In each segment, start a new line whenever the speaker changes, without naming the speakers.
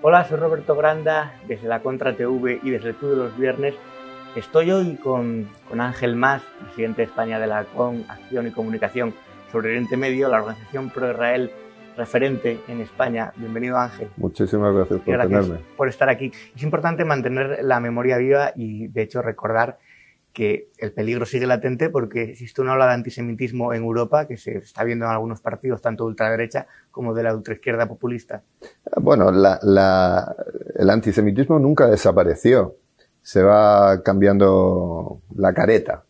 Hola, soy Roberto Granda, desde la Contra TV y desde el Club de los Viernes. Estoy hoy con Ángel Mas, presidente de España de la CON, Acción y Comunicación sobre Oriente Medio, la organización pro-Israel referente en España. Bienvenido, Ángel.
Muchísimas gracias por tenerme.
Por estar aquí. Es importante mantener la memoria viva y, de hecho, recordar que el peligro sigue latente porque existe una ola de antisemitismo en Europa que se está viendo en algunos partidos, tanto de ultraderecha como de la ultraizquierda populista.
Bueno, el antisemitismo nunca desapareció. Se va cambiando la careta.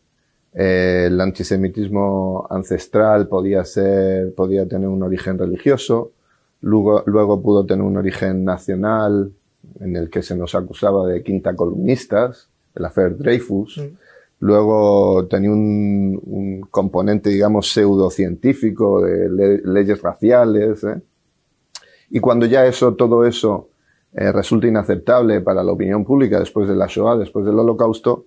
El antisemitismo ancestral podía tener un origen religioso, luego pudo tener un origen nacional, en el que se nos acusaba de quinta columnistas, el affair Dreyfus. Luego tenía un componente, digamos, pseudocientífico de leyes raciales, Y cuando ya todo eso resulta inaceptable para la opinión pública después de la Shoah, después del Holocausto,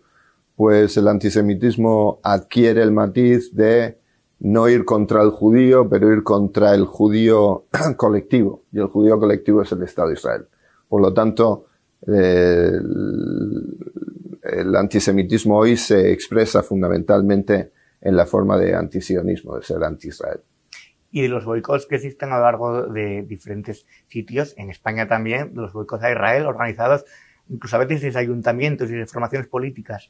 pues el antisemitismo adquiere el matiz de no ir contra el judío, pero ir contra el judío colectivo. Y el judío colectivo es el Estado de Israel. Por lo tanto, el antisemitismo hoy se expresa fundamentalmente en la forma de antisionismo, de ser anti-Israel.
Y de los boicots que existen a lo largo de diferentes sitios, en España también, los boicots a Israel organizados incluso a veces desde ayuntamientos y de formaciones políticas.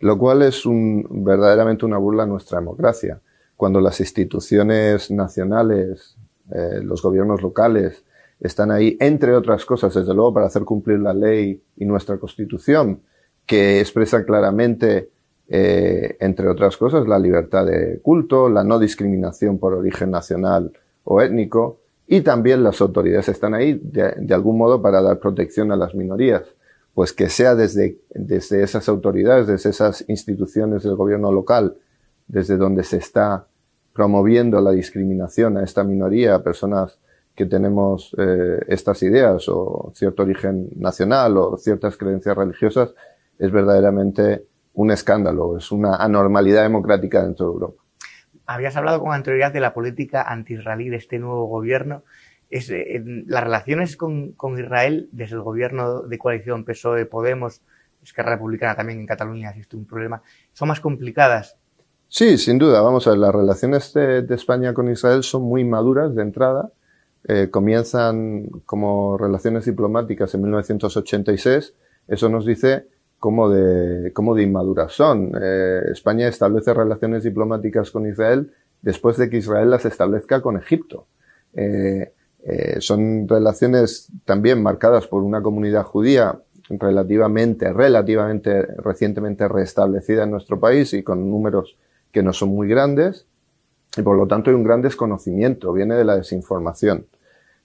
Lo cual es verdaderamente una burla a nuestra democracia. Cuando las instituciones nacionales, los gobiernos locales, están ahí, entre otras cosas, desde luego, para hacer cumplir la ley y nuestra Constitución, que expresa claramente, entre otras cosas, la libertad de culto, la no discriminación por origen nacional o étnico, y también las autoridades están ahí, de algún modo, para dar protección a las minorías. Pues que sea desde esas autoridades, desde esas instituciones del gobierno local, desde donde se está promoviendo la discriminación a esta minoría, a personas que tenemos estas ideas o cierto origen nacional o ciertas creencias religiosas, es verdaderamente un escándalo, es una anormalidad democrática dentro de Europa.
Habías hablado con anterioridad de la política anti-israelí de este nuevo gobierno. Las relaciones con Israel desde el gobierno de coalición PSOE-Podemos, Esquerra Republicana también en Cataluña existe un problema, son más complicadas.
Sí, sin duda. Vamos a ver, las relaciones de España con Israel son muy maduras de entrada. Comienzan como relaciones diplomáticas en 1986. Eso nos dice cómo de inmaduras son. España establece relaciones diplomáticas con Israel después de que Israel las establezca con Egipto. Son relaciones también marcadas por una comunidad judía relativamente recientemente restablecida en nuestro país y con números que no son muy grandes, y por lo tanto hay un gran desconocimiento, viene de la desinformación.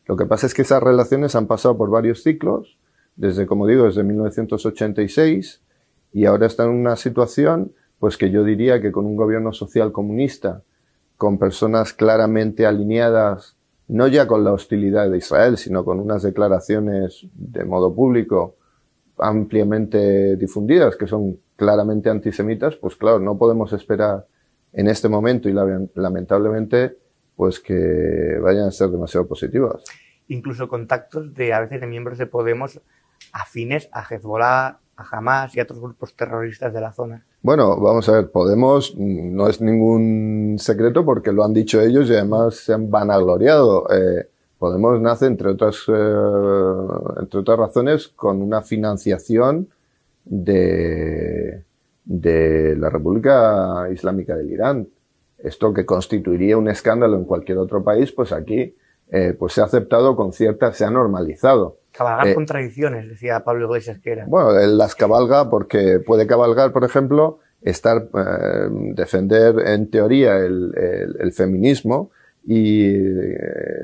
Lo que pasa es que esas relaciones han pasado por varios ciclos, desde 1986, y ahora están en una situación, pues que yo diría que con un gobierno social comunista, con personas claramente alineadas, no ya con la hostilidad de Israel, sino con unas declaraciones de modo público ampliamente difundidas, que son claramente antisemitas, pues claro, no podemos esperar en este momento y lamentablemente pues que vayan a ser demasiado positivas.
Incluso contactos a veces de miembros de Podemos afines a Hezbollah, a Hamas y a otros grupos terroristas de la zona.
Bueno, vamos a ver, Podemos no es ningún secreto porque lo han dicho ellos y además se han vanagloriado. Podemos nace, entre otras razones, con una financiación de la República Islámica del Irán. Esto que constituiría un escándalo en cualquier otro país, pues aquí pues se ha aceptado se ha normalizado.
Cabalgar contradicciones, decía Pablo Iglesias que era.
Bueno, él las cabalga porque puede cabalgar, por ejemplo, defender en teoría el feminismo y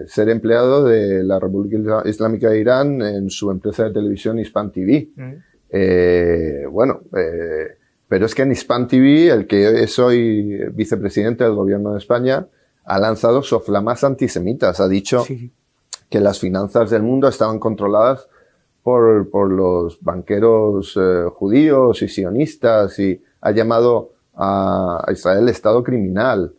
ser empleado de la República Islámica de Irán en su empresa de televisión Hispan TV. Pero es que en Hispan TV, el que es hoy vicepresidente del gobierno de España, ha lanzado soflamas antisemitas. Ha dicho que las finanzas del mundo estaban controladas por los banqueros judíos y sionistas, y ha llamado a Israel Estado criminal.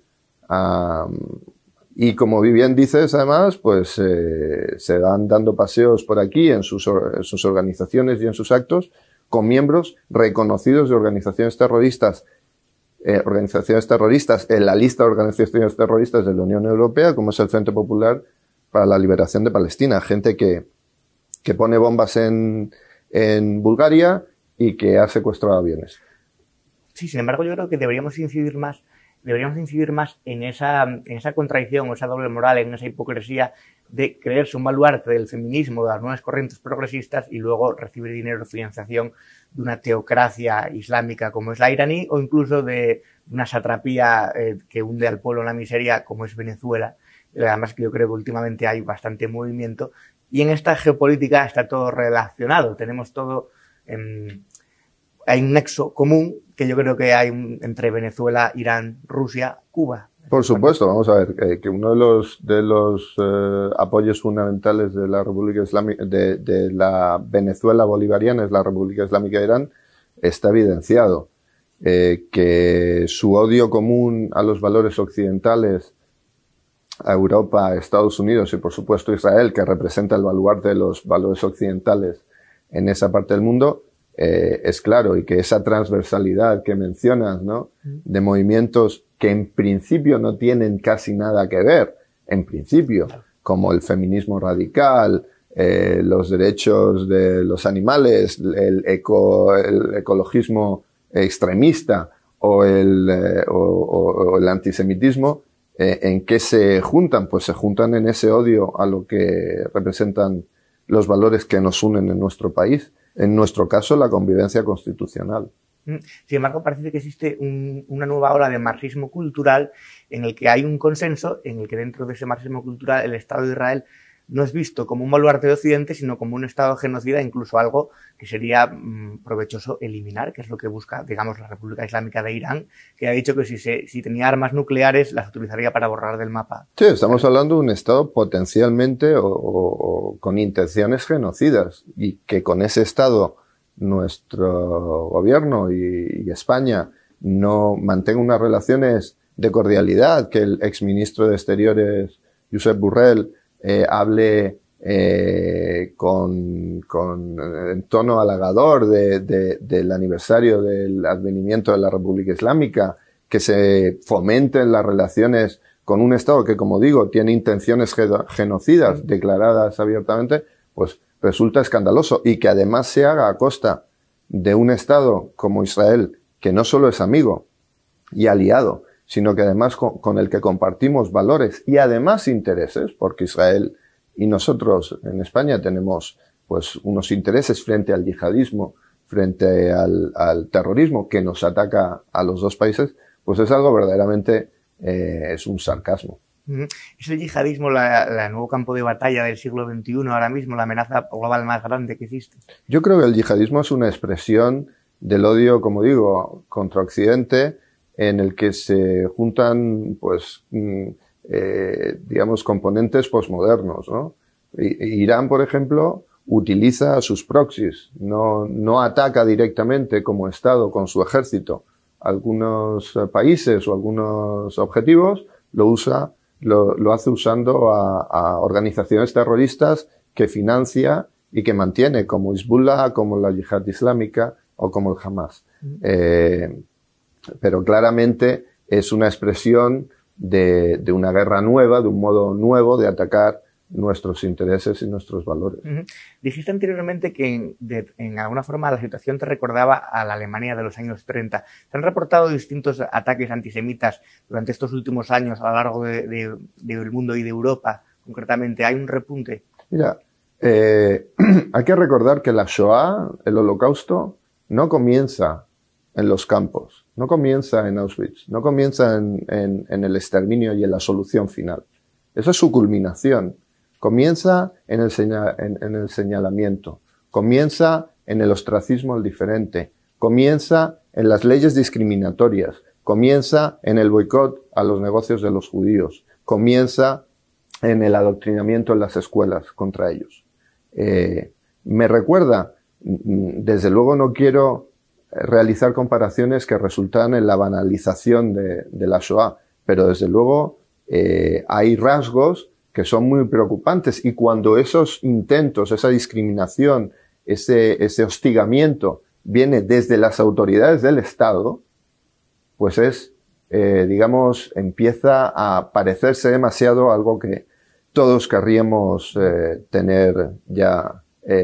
Y como bien dices, además, pues se van dando paseos por aquí en sus organizaciones y en sus actos con miembros reconocidos de organizaciones terroristas en la lista de organizaciones terroristas de la Unión Europea, como es el Frente Popular para la Liberación de Palestina. Gente que pone bombas en Bulgaria y que ha secuestrado aviones.
Sí, sin embargo, yo creo que deberíamos incidir más en esa contradicción, o esa doble moral, en esa hipocresía de creerse un baluarte del feminismo, de las nuevas corrientes progresistas, y luego recibir dinero de financiación de una teocracia islámica como es la iraní, o incluso de una satrapía que hunde al pueblo en la miseria como es Venezuela. Además, que yo creo que últimamente hay bastante movimiento, y en esta geopolítica está todo relacionado, tenemos todo... hay un nexo común que yo creo que hay entre Venezuela, Irán, Rusia, Cuba.
Por supuesto, vamos a ver, que uno de los apoyos fundamentales de la República Islámica, de la Venezuela bolivariana, es la República Islámica de Irán, está evidenciado. Que su odio común a los valores occidentales, a Europa, a Estados Unidos y por supuesto Israel, que representa el baluarte de los valores occidentales en esa parte del mundo, es claro, y que esa transversalidad que mencionas, ¿no? De movimientos que en principio no tienen casi nada que ver, en principio, como el feminismo radical, los derechos de los animales, el ecologismo extremista o el antisemitismo, ¿en qué se juntan? Pues se juntan en ese odio a lo que representan los valores que nos unen en nuestro país. En nuestro caso, la convivencia constitucional.
Sin embargo, parece que existe una nueva ola de marxismo cultural en el que hay un consenso, en el que dentro de ese marxismo cultural el Estado de Israel no es visto como un baluarte de Occidente, sino como un Estado genocida, incluso algo que sería provechoso eliminar, que es lo que busca, digamos, la República Islámica de Irán, que ha dicho que si tenía armas nucleares las utilizaría para borrar del mapa.
Sí, estamos hablando de un Estado potencialmente o con intenciones genocidas, y que con ese Estado nuestro gobierno y España no mantenga unas relaciones de cordialidad, que el exministro de Exteriores, Josep Borrell, hable en tono halagador del aniversario del advenimiento de la República Islámica, que se fomenten las relaciones con un Estado que, como digo, tiene intenciones genocidas declaradas abiertamente, pues resulta escandaloso, y que además se haga a costa de un Estado como Israel, que no solo es amigo y aliado, sino que además con el que compartimos valores y además intereses, porque Israel y nosotros en España tenemos pues unos intereses frente al yihadismo, frente al terrorismo que nos ataca a los dos países, pues es algo verdaderamente, es un sarcasmo.
¿Es el yihadismo el nuevo campo de batalla del siglo XXI ahora mismo, la amenaza global más grande que existe?
Yo creo que el yihadismo es una expresión del odio, como digo, contra Occidente, en el que se juntan, pues, digamos, componentes posmodernos, ¿no? Irán, por ejemplo, utiliza sus proxies, no ataca directamente como Estado con su ejército algunos países o algunos objetivos, lo hace usando a organizaciones terroristas que financia y que mantiene, como Hezbollah, como la Yihad Islámica o como el Hamas. Pero claramente es una expresión de una guerra nueva, de un modo nuevo de atacar nuestros intereses y nuestros valores.
Dijiste anteriormente que en alguna forma la situación te recordaba a la Alemania de los años 30. Se han reportado distintos ataques antisemitas durante estos últimos años a lo largo del mundo y de Europa, concretamente. ¿Hay un repunte?
Mira, hay que recordar que la Shoah, el Holocausto, no comienza en los campos, no comienza en Auschwitz, no comienza en el exterminio y en la solución final. Eso es su culminación. Comienza en el señalamiento, comienza en el ostracismo al diferente, comienza en las leyes discriminatorias, comienza en el boicot a los negocios de los judíos, comienza en el adoctrinamiento en las escuelas contra ellos. Me recuerda, desde luego no quiero realizar comparaciones que resultan en la banalización de la Shoah, pero desde luego hay rasgos que son muy preocupantes, y cuando esos intentos, esa discriminación, ese hostigamiento viene desde las autoridades del Estado, pues digamos, empieza a parecerse demasiado a algo que todos querríamos tener ya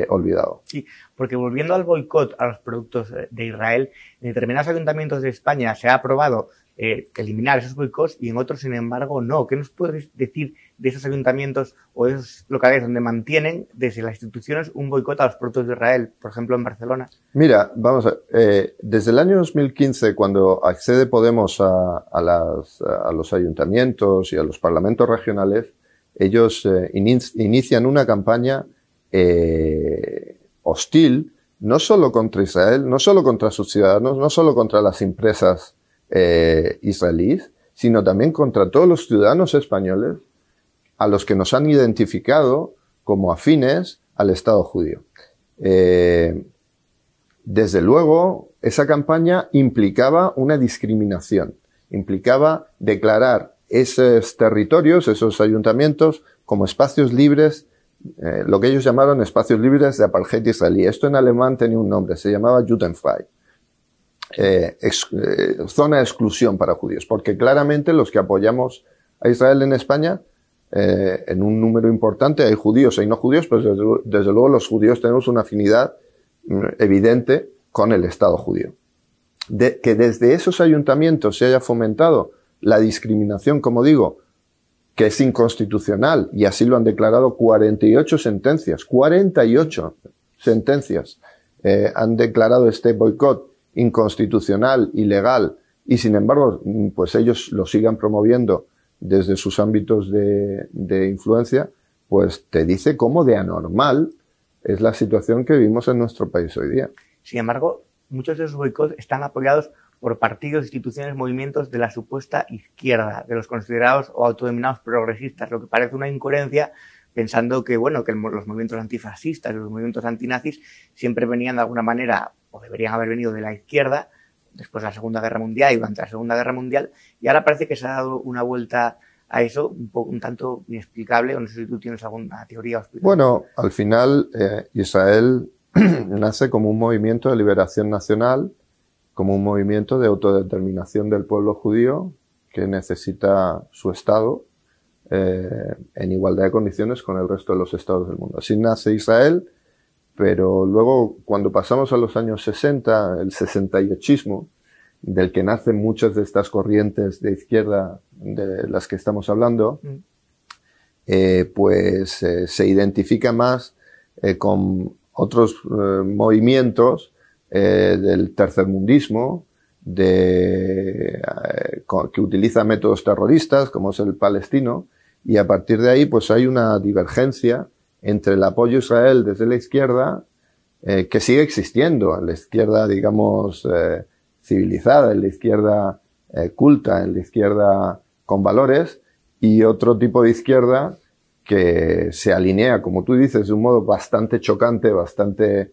olvidado.
Sí, porque volviendo al boicot a los productos de Israel, en determinados ayuntamientos de España se ha aprobado eliminar esos boicots y en otros, sin embargo, no. ¿Qué nos puedes decir de esos ayuntamientos o de esos locales donde mantienen desde las instituciones un boicot a los productos de Israel, por ejemplo, en Barcelona?
Mira, vamos a ver, desde el año 2015, cuando accede Podemos a los ayuntamientos y a los parlamentos regionales, ellos inician una campaña hostil, no solo contra Israel, no solo contra sus ciudadanos, no solo contra las empresas israelíes, sino también contra todos los ciudadanos españoles a los que nos han identificado como afines al Estado judío. Desde luego, esa campaña implicaba una discriminación, implicaba declarar esos territorios, esos ayuntamientos, como espacios libres, lo que ellos llamaron espacios libres de apartheid israelí. Esto en alemán tenía un nombre, se llamaba Judenfrei. Zona de exclusión para judíos, porque claramente los que apoyamos a Israel en España, en un número importante, hay judíos y no judíos, pero desde luego los judíos tenemos una afinidad evidente con el Estado judío. Que desde esos ayuntamientos se haya fomentado la discriminación, como digo, que es inconstitucional, y así lo han declarado 48 sentencias, 48 sentencias han declarado este boicot inconstitucional, ilegal, y sin embargo, pues ellos lo sigan promoviendo desde sus ámbitos de influencia, pues te dice cómo de anormal es la situación que vivimos en nuestro país hoy día.
Sin embargo, muchos de esos boicots están apoyados por partidos, instituciones, movimientos de la supuesta izquierda, de los considerados o autodenominados progresistas, lo que parece una incoherencia, pensando que, bueno, que los movimientos antifascistas y los movimientos antinazis siempre venían de alguna manera, o deberían haber venido de la izquierda, después de la Segunda Guerra Mundial y durante la Segunda Guerra Mundial, y ahora parece que se ha dado una vuelta a eso un tanto inexplicable, o no sé si tú tienes alguna teoría o explicación.
Bueno, al final Israel nace como un movimiento de liberación nacional, como un movimiento de autodeterminación del pueblo judío que necesita su Estado en igualdad de condiciones con el resto de los estados del mundo. Así nace Israel, pero luego cuando pasamos a los años 60, el 68ismo, del que nacen muchas de estas corrientes de izquierda de las que estamos hablando, pues se identifica más con otros movimientos del tercermundismo, que utiliza métodos terroristas, como es el palestino, y a partir de ahí pues hay una divergencia entre el apoyo a Israel desde la izquierda, que sigue existiendo, en la izquierda, digamos, civilizada, en la izquierda culta, en la izquierda con valores, y otro tipo de izquierda que se alinea, como tú dices, de un modo bastante chocante, bastante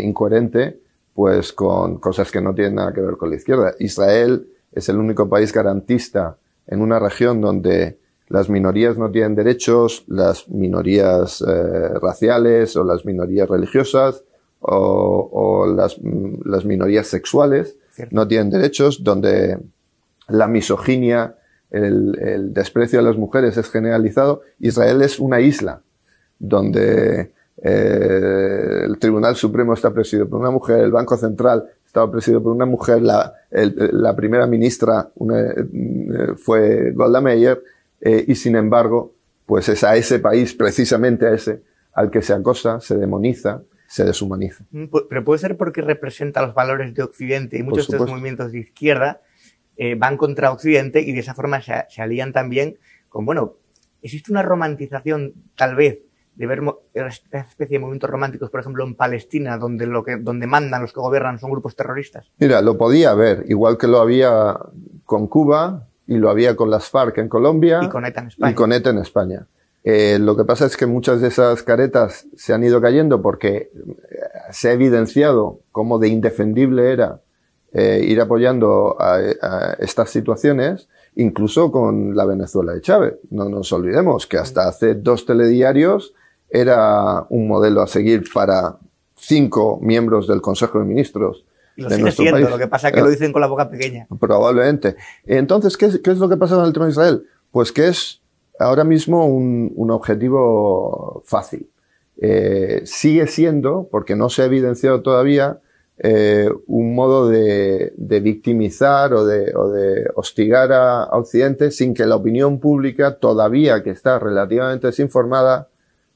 incoherente, pues con cosas que no tienen nada que ver con la izquierda. Israel es el único país garantista en una región donde las minorías no tienen derechos, las minorías raciales o las minorías religiosas o las minorías sexuales no tienen derechos, donde la misoginia, el desprecio a las mujeres es generalizado. Israel es una isla donde el Tribunal Supremo está presidido por una mujer, el Banco Central estaba presidido por una mujer, la primera ministra fue Golda Meir, y sin embargo, pues es a ese país, precisamente a ese, al que se acosa, se demoniza, se deshumaniza.
Pero puede ser porque representa los valores de Occidente, y muchos de estos movimientos de izquierda van contra Occidente y de esa forma se alían también con, bueno, existe una romantización tal vez de ver esta especie de movimientos románticos, por ejemplo, en Palestina, donde mandan los que gobiernan son grupos terroristas.
Mira, lo podía haber, igual que lo había con Cuba y lo había con las FARC en Colombia
y con ETA en España.
Y con ETA en España. Lo que pasa es que muchas de esas caretas se han ido cayendo porque se ha evidenciado cómo de indefendible era ir apoyando a estas situaciones, incluso con la Venezuela de Chávez. No nos olvidemos que hasta hace 2 telediarios era un modelo a seguir para 5 miembros del Consejo de Ministros.
Y lo sigue siendo, lo que pasa es que lo dicen con la boca pequeña.
Probablemente. Entonces, ¿qué es lo que pasa con el tema de Israel? Pues que es ahora mismo un objetivo fácil. Sigue siendo, porque no se ha evidenciado todavía, un modo de victimizar o de hostigar a Occidente sin que la opinión pública, todavía que está relativamente desinformada,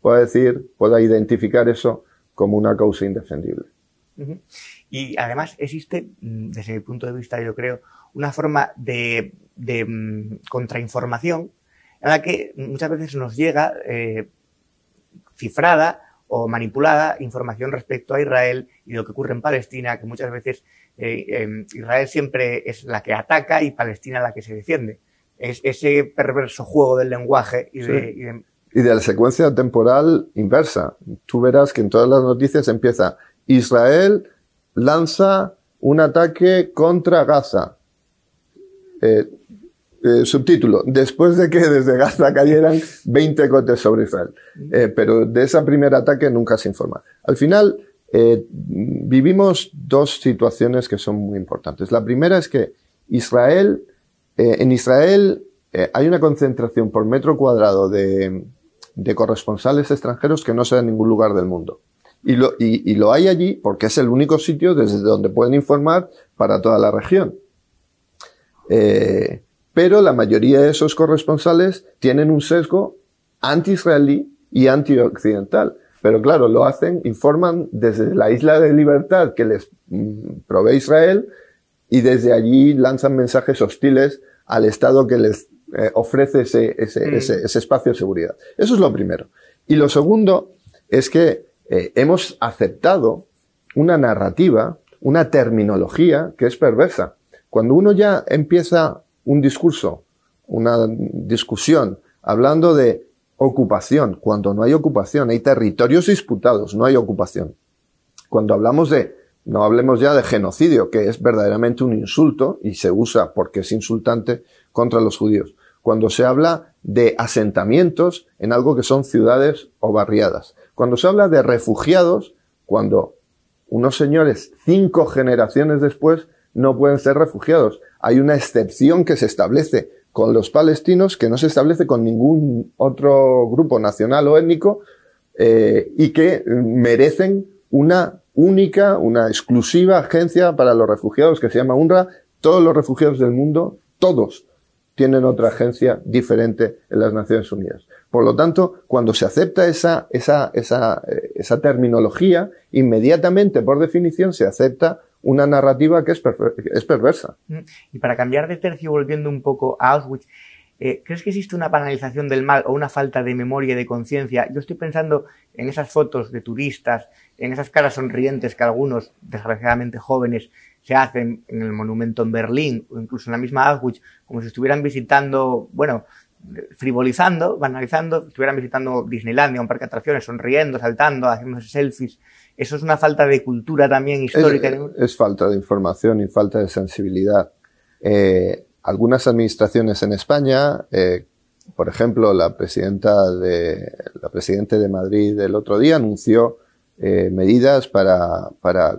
pueda identificar eso como una causa indefendible.
Uh-huh. Y además existe, desde mi punto de vista, yo creo, una forma de contrainformación en la que muchas veces nos llega cifrada o manipulada información respecto a Israel y lo que ocurre en Palestina, que muchas veces Israel siempre es la que ataca y Palestina la que se defiende. Es ese perverso juego del lenguaje y
de la secuencia temporal inversa. Tú verás que en todas las noticias empieza: Israel lanza un ataque contra Gaza. Subtítulo: después de que desde Gaza cayeran 20 cohetes sobre Israel. Pero de ese primer ataque nunca se informa. Al final, vivimos 2 situaciones que son muy importantes. La primera es que en Israel hay una concentración por metro cuadrado de corresponsales extranjeros que no se da en ningún lugar del mundo. Y lo hay allí porque es el único sitio desde donde pueden informar para toda la región. Pero la mayoría de esos corresponsales tienen un sesgo anti-israelí y anti-occidental. Pero claro, informan desde la isla de libertad que les provee Israel y desde allí lanzan mensajes hostiles al Estado que les ofrece ese espacio de seguridad. Eso es lo primero. Y lo segundo es que hemos aceptado una narrativa, una terminología que es perversa. Cuando uno ya empieza un discurso, una discusión, hablando de ocupación, cuando no hay ocupación, hay territorios disputados, no hay ocupación. Cuando no hablemos ya de genocidio, que es verdaderamente un insulto y se usa porque es insultante contra los judíos. Cuando se habla de asentamientos en algo que son ciudades o barriadas. Cuando se habla de refugiados, cuando unos señores 5 generaciones después no pueden ser refugiados. Hay una excepción que se establece con los palestinos que no se establece con ningún otro grupo nacional o étnico y que merecen una exclusiva agencia para los refugiados que se llama UNRWA. Todos los refugiados del mundo, todos, tienen otra agencia diferente en las Naciones Unidas. Por lo tanto, cuando se acepta esa terminología, inmediatamente, por definición, se acepta una narrativa que es perversa.
Y para cambiar de tercio, volviendo un poco a Auschwitz, ¿crees que existe una banalización del mal o una falta de memoria y de conciencia? Yo estoy pensando en esas fotos de turistas, en esas caras sonrientes que algunos, desgraciadamente jóvenes, se hacen en el monumento en Berlín o incluso en la misma Auschwitz, como si estuvieran visitando, frivolizando, banalizando, estuvieran visitando Disneylandia, un parque de atracciones, sonriendo, saltando, haciéndose selfies. Eso es una falta de cultura también histórica.
Es falta de información y falta de sensibilidad. Algunas administraciones en España, por ejemplo, la presidente de Madrid el otro día anunció medidas para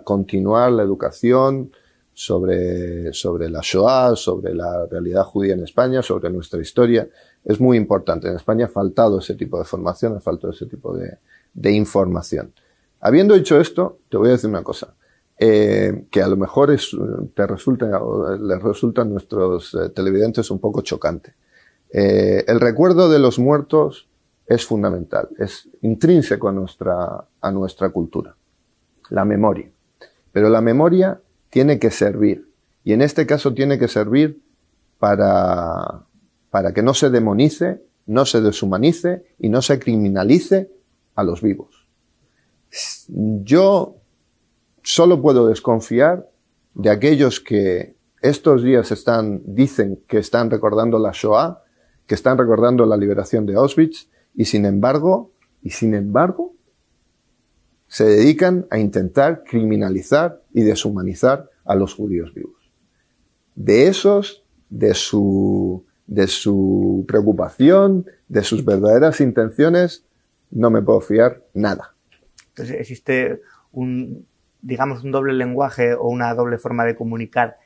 continuar la educación sobre la Shoah, sobre la realidad judía en España, sobre nuestra historia. Es muy importante. En España ha faltado ese tipo de formación, ha faltado ese tipo de información. Habiendo dicho esto, te voy a decir una cosa, que a lo mejor les resulta a nuestros televidentes un poco chocante. El recuerdo de los muertos es fundamental, es intrínseco a nuestra cultura, la memoria. Pero la memoria tiene que servir, y en este caso tiene que servir para que no se demonice, no se deshumanice y no se criminalice a los vivos. Yo solo puedo desconfiar de aquellos que estos días dicen que están recordando la Shoah, que están recordando la liberación de Auschwitz, y sin embargo, se dedican a intentar criminalizar y deshumanizar a los judíos vivos. De esos, de su de su preocupación, de sus verdaderas intenciones, no me puedo fiar nada.
Entonces existe digamos, un doble lenguaje o una doble forma de comunicar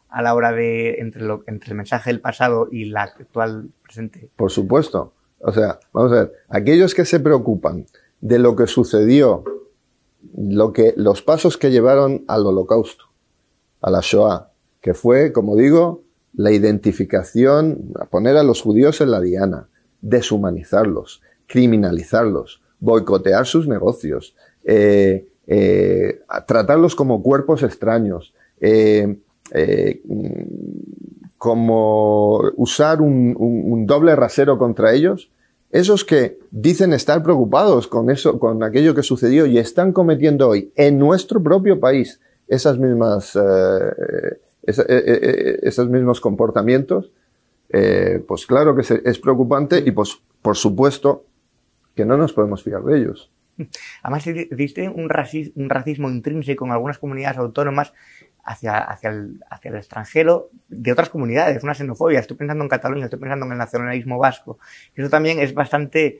a la hora de entre el mensaje del pasado y la actual presente.
Por supuesto. O sea, vamos a ver, aquellos que se preocupan de lo que sucedió, los pasos que llevaron al Holocausto, a la Shoah, que fue, como digo, la identificación, poner a los judíos en la diana, deshumanizarlos, criminalizarlos, boicotear sus negocios, tratarlos como cuerpos extraños, como usar un doble rasero contra ellos. Esos que dicen estar preocupados con eso, con aquello que sucedió y están cometiendo hoy en nuestro propio país esos mismos comportamientos, pues claro que es preocupante y pues por supuesto que no nos podemos fiar de ellos.
Además, existe un racismo intrínseco en algunas comunidades autónomas hacia el extranjero de otras comunidades, una xenofobia. Estoy pensando en Cataluña, estoy pensando en el nacionalismo vasco. Eso también es bastante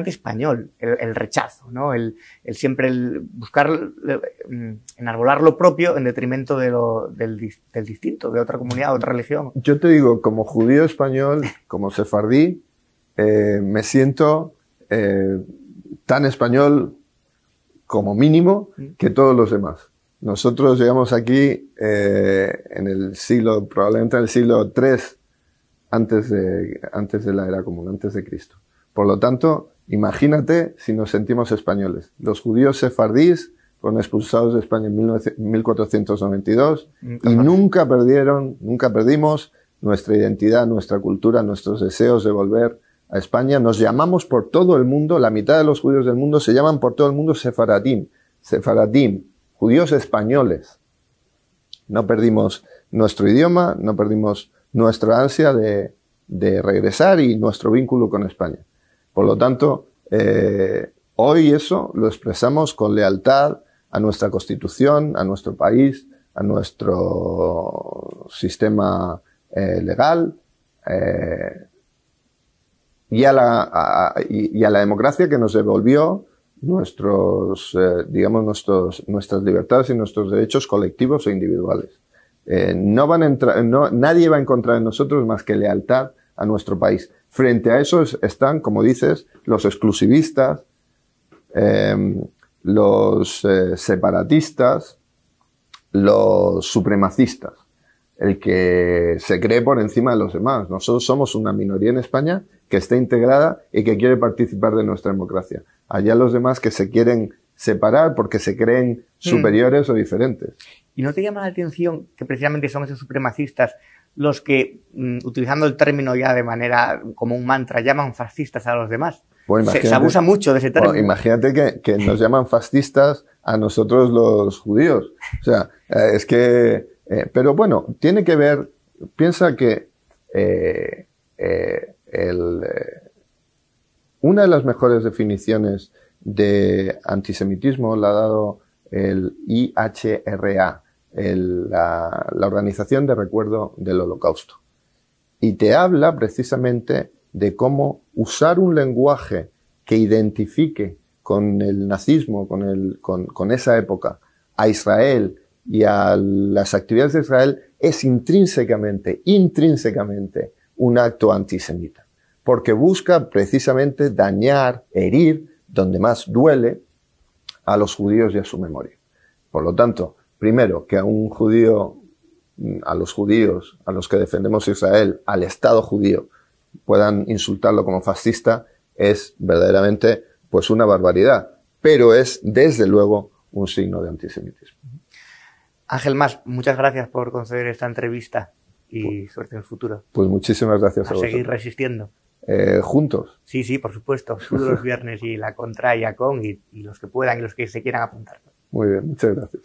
español, el rechazo, ¿no? El siempre buscar enarbolar lo propio en detrimento del distinto, de otra comunidad, de otra religión.
Yo te digo, como judío español, como sefardí, me siento tan español como mínimo que todos los demás. Nosotros llegamos aquí probablemente en el siglo III antes de la era común, antes de Cristo. Por lo tanto, imagínate si nos sentimos españoles. Los judíos sefardíes fueron expulsados de España en 1492 y nunca perdimos nuestra identidad, nuestra cultura, nuestros deseos de volver a España. Nos llamamos por todo el mundo, la mitad de los judíos del mundo se llaman por todo el mundo sefaradim, judíos españoles. No perdimos nuestro idioma, no perdimos nuestra ansia de regresar y nuestro vínculo con España. Por lo tanto, hoy eso lo expresamos con lealtad a nuestra Constitución, a nuestro país, a nuestro sistema legal y a la democracia que nos devolvió nuestras libertades y nuestros derechos colectivos e individuales. Nadie va a encontrar en nosotros más que lealtad a nuestro país. Frente a eso están, como dices, los exclusivistas, los separatistas, los supremacistas, el que se cree por encima de los demás. Nosotros somos una minoría en España que está integrada y que quiere participar de nuestra democracia. Allá los demás que se quieren separar porque se creen superiores o diferentes.
¿Y no te llama la atención que precisamente son esos supremacistas los que, utilizando el término ya de manera como un mantra, llaman fascistas a los demás?
Pues
se abusa mucho de ese término.
Pues imagínate que nos llaman fascistas a nosotros los judíos. O sea, es que... pero bueno, tiene que ver... Piensa que una de las mejores definiciones de antisemitismo la ha dado el IHRA, la Organización de Recuerdo del Holocausto. Y te habla precisamente de cómo usar un lenguaje que identifique con el nazismo, con esa época, a Israel y a las actividades de Israel es intrínsecamente un acto antisemita. Porque busca precisamente dañar, herir, donde más duele, a los judíos y a su memoria. Por lo tanto, primero, que a los judíos, a los que defendemos Israel, al Estado judío, puedan insultarlo como fascista, es verdaderamente pues una barbaridad. Pero es, desde luego, un signo de antisemitismo.
Ángel Mas, muchas gracias por conceder esta entrevista y suerte en el futuro.
Pues muchísimas gracias a vosotros.
Seguir resistiendo.
¿Juntos?
Sí, por supuesto. Todos los viernes y la Contra y Acon y los que puedan y los que se quieran apuntar.
Muy bien, muchas gracias.